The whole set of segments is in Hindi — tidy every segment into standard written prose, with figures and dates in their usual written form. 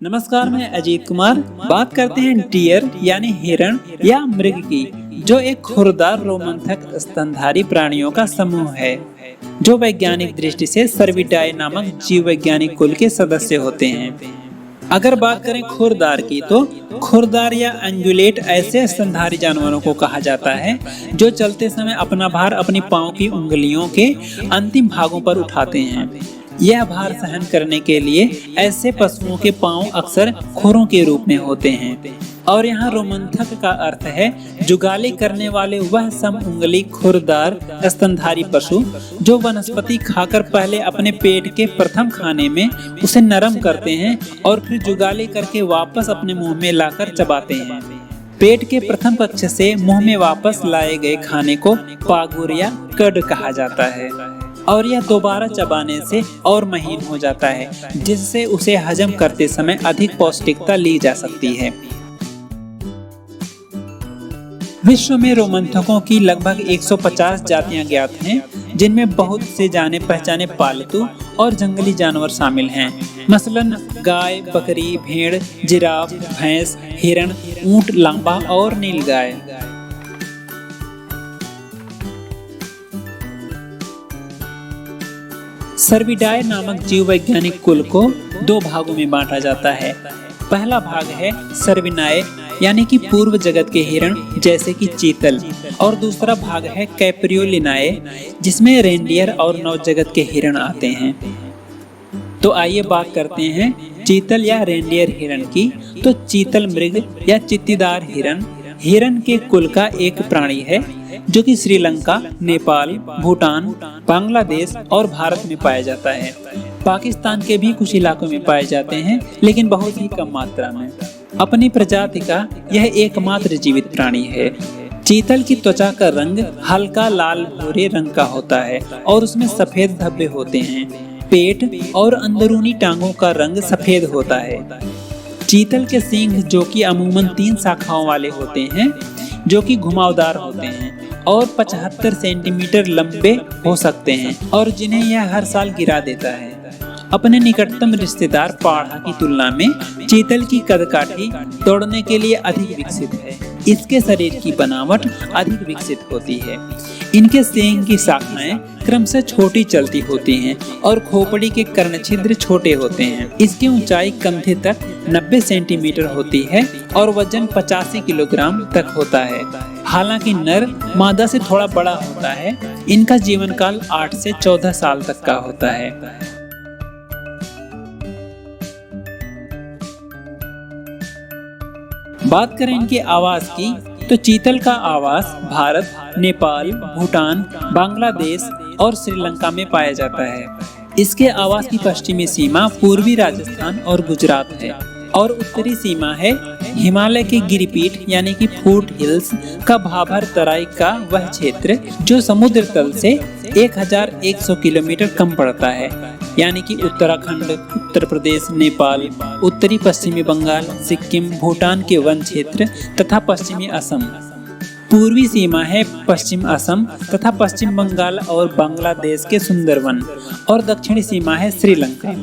नमस्कार, मैं अजीत कुमार। बात करते हैं डियर यानी हिरण या मृग की, जो एक खुरदार रोमंथक स्तनधारी प्राणियों का समूह है जो वैज्ञानिक दृष्टि से सर्विडाई नामक जीव वैज्ञानिक कुल के सदस्य होते हैं। अगर बात करें खुरदार की, तो खुरदार या अंगुलेट ऐसे स्तनधारी जानवरों को कहा जाता है जो चलते समय अपना भार अपनी पांव की उंगलियों के अंतिम भागों पर उठाते हैं। यह भार सहन करने के लिए ऐसे पशुओं के पांव अक्सर खुरों के रूप में होते हैं। और यहाँ रोमंथक का अर्थ है जुगाली करने वाले वह सम उंगली खुरदार स्तनधारी पशु जो वनस्पति खाकर पहले अपने पेट के प्रथम खाने में उसे नरम करते हैं और फिर जुगाली करके वापस अपने मुंह में लाकर चबाते हैं। पेट के प्रथम कक्ष से मुंह में वापस लाए गए खाने को पागुर या कड कहा जाता है और यह दोबारा चबाने से और महीन हो जाता है, जिससे उसे हजम करते समय अधिक पौष्टिकता ली जा सकती है। विश्व में रोमंथकों की लगभग 150 जातियां ज्ञात हैं, जिनमें बहुत से जाने पहचाने पालतू और जंगली जानवर शामिल हैं। मसलन गाय, बकरी, भेड़, जिराफ, भैंस, हिरण, ऊंट, लांबा और नीलगाय। सर्विडाई नामक जीव वैज्ञानिक कुल को दो भागों में बांटा जाता है। पहला भाग है सर्विनाए यानी कि पूर्व जगत के हिरण जैसे कि चीतल, और दूसरा भाग है कैप्रियोलिनाए जिसमें रेंडियर और नौ जगत के हिरण आते हैं। तो आइए बात करते हैं चीतल या रेंडियर हिरण की। तो चीतल मृग या चित्तीदार हिरण हिरण के कुल का एक प्राणी है जो कि श्रीलंका, नेपाल, भूटान, बांग्लादेश और भारत में पाया जाता है। पाकिस्तान के भी कुछ इलाकों में पाए जाते हैं, लेकिन बहुत ही कम मात्रा में। अपनी प्रजाति का यह एकमात्र जीवित प्राणी है। चीतल की त्वचा का रंग हल्का लाल भूरे रंग का होता है और उसमें सफेद धब्बे होते हैं। पेट और अंदरूनी टांगों का रंग सफेद होता है। चीतल के सींग जो कि अमूमन 3 शाखाओं वाले होते हैं, जो कि घुमावदार होते हैं और 75 सेंटीमीटर लंबे हो सकते हैं और जिन्हें यह हर साल गिरा देता है। अपने निकटतम रिश्तेदार पाढ़ा की तुलना में चीतल की कदकाठी दौड़ने के लिए अधिक विकसित है। इसके शरीर की बनावट अधिक विकसित होती है। इनके सींग की शाखाएं क्रमशः छोटी चलती होती हैं और खोपड़ी के कर्ण छिद्र छोटे होते हैं। इसकी ऊंचाई कंधे तक 90 सेंटीमीटर होती है और वजन 85 किलोग्राम तक होता है। हालांकि नर मादा से थोड़ा बड़ा होता है। इनका जीवन काल 8 से 14 साल तक का होता है। बात करें इनके आवास की, तो चीतल का आवास भारत, नेपाल, भूटान, बांग्लादेश और श्रीलंका में पाया जाता है। इसके आवास की पश्चिमी सीमा पूर्वी राजस्थान और गुजरात है और उत्तरी सीमा है हिमालय के गिरिपीठ यानी कि फूट हिल्स का भाभर तराई का वह क्षेत्र जो समुद्र तल से 1100 किलोमीटर कम पड़ता है, यानी कि उत्तराखंड, उत्तर प्रदेश, नेपाल, उत्तरी पश्चिमी बंगाल, सिक्किम, भूटान के वन क्षेत्र तथा पश्चिमी असम। पूर्वी सीमा है पश्चिम असम तथा पश्चिम बंगाल और बांग्लादेश के सुंदरवन, और दक्षिणी सीमा है श्रीलंका।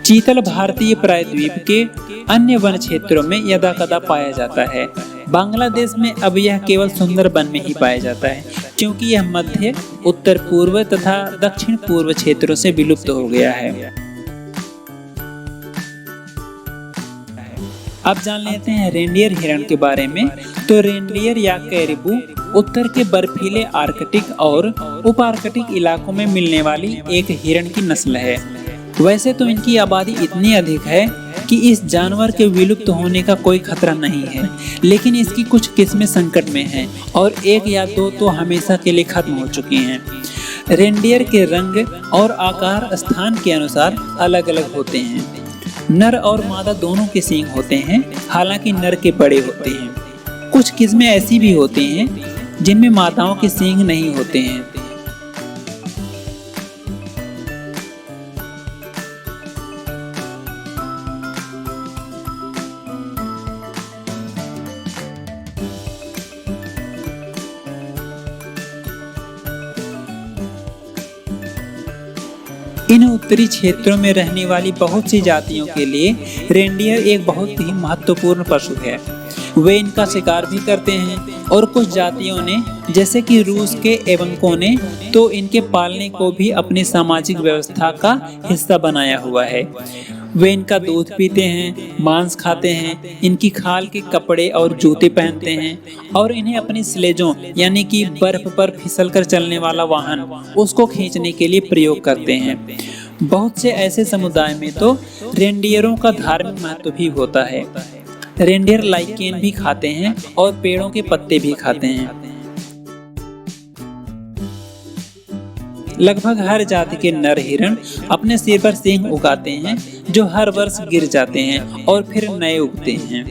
चीतल भारतीय प्रायद्वीप के अन्य वन क्षेत्रों में यदाकदा पाया जाता है। बांग्लादेश में अब यह केवल सुंदरबन में ही पाया जाता है, क्योंकि यह मध्य, उत्तर पूर्व तथा दक्षिण पूर्व क्षेत्रों से विलुप्त हो गया है। अब जान लेते हैं रेंडियर हिरण के बारे में। तो रेंडियर या कैरिबू उत्तर के बर्फीले आर्कटिक और उप आर्कटिक इलाकों में मिलने वाली एक हिरण की नस्ल है। वैसे तो इनकी आबादी इतनी अधिक है कि इस जानवर के विलुप्त होने का कोई खतरा नहीं है, लेकिन इसकी कुछ किस्में संकट में हैं और एक या दो तो हमेशा के लिए खत्म हो चुकी हैं। रेंडियर के रंग और आकार स्थान के अनुसार अलग अलग होते हैं। नर और मादा दोनों के सींग होते हैं, हालांकि नर के बड़े होते हैं। कुछ किस्में ऐसी भी होती हैं जिनमें मादाओं के सींग नहीं होते हैं। इन उत्तरी क्षेत्रों में रहने वाली बहुत सी जातियों के लिए रेंडियर एक बहुत ही महत्वपूर्ण पशु है। वे इनका शिकार भी करते हैं और कुछ जातियों ने जैसे कि रूस के एवंकों ने तो इनके पालने को भी अपनी सामाजिक व्यवस्था का हिस्सा बनाया हुआ है। वे इनका दूध पीते हैं, मांस खाते हैं, इनकी खाल के कपड़े और जूते पहनते हैं और इन्हें अपनी स्लेजों यानी कि बर्फ पर फिसलकर चलने वाला वाहन उसको खींचने के लिए प्रयोग करते हैं। बहुत से ऐसे समुदाय में तो रेंडियरों का धार्मिक महत्व भी होता है। रेंडियर लाइकेन भी खाते हैं और पेड़ों के पत्ते भी खाते हैं। लगभग हर जाति के नर हिरण अपने सिर पर सींग उगाते हैं जो हर वर्ष गिर जाते हैं और फिर नए उगते हैं।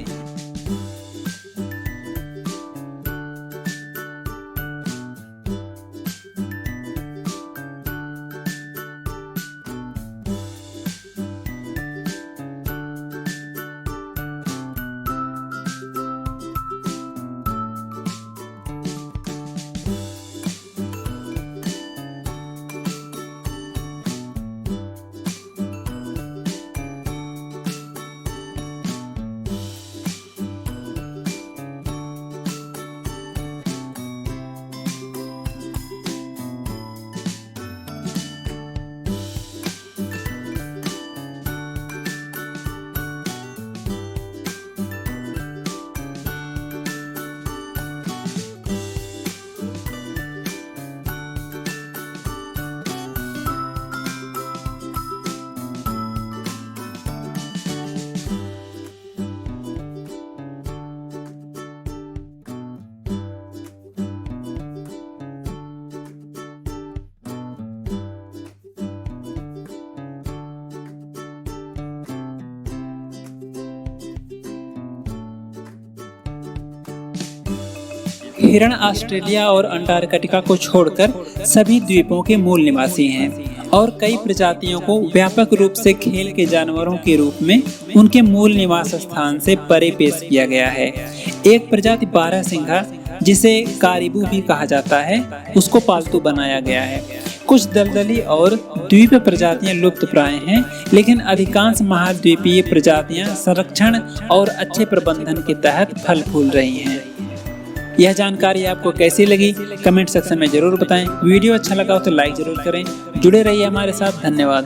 हिरण ऑस्ट्रेलिया और अंटार्कटिका को छोड़कर सभी द्वीपों के मूल निवासी हैं और कई प्रजातियों को व्यापक रूप से खेल के जानवरों के रूप में उनके मूल निवास स्थान से परे पेश किया गया है। एक प्रजाति बारहसिंघा जिसे कारिबू भी कहा जाता है उसको पालतू बनाया गया है। कुछ दलदली और द्वीप प्रजातियां लुप्त प्राय हैं, लेकिन अधिकांश महाद्वीपीय प्रजातियां संरक्षण और अच्छे प्रबंधन के तहत फल फूल रही हैं। यह जानकारी आपको कैसी लगी कमेंट सेक्शन में जरूर बताएं। वीडियो अच्छा लगा हो तो लाइक जरूर करें। जुड़े रहिए हमारे साथ। धन्यवाद।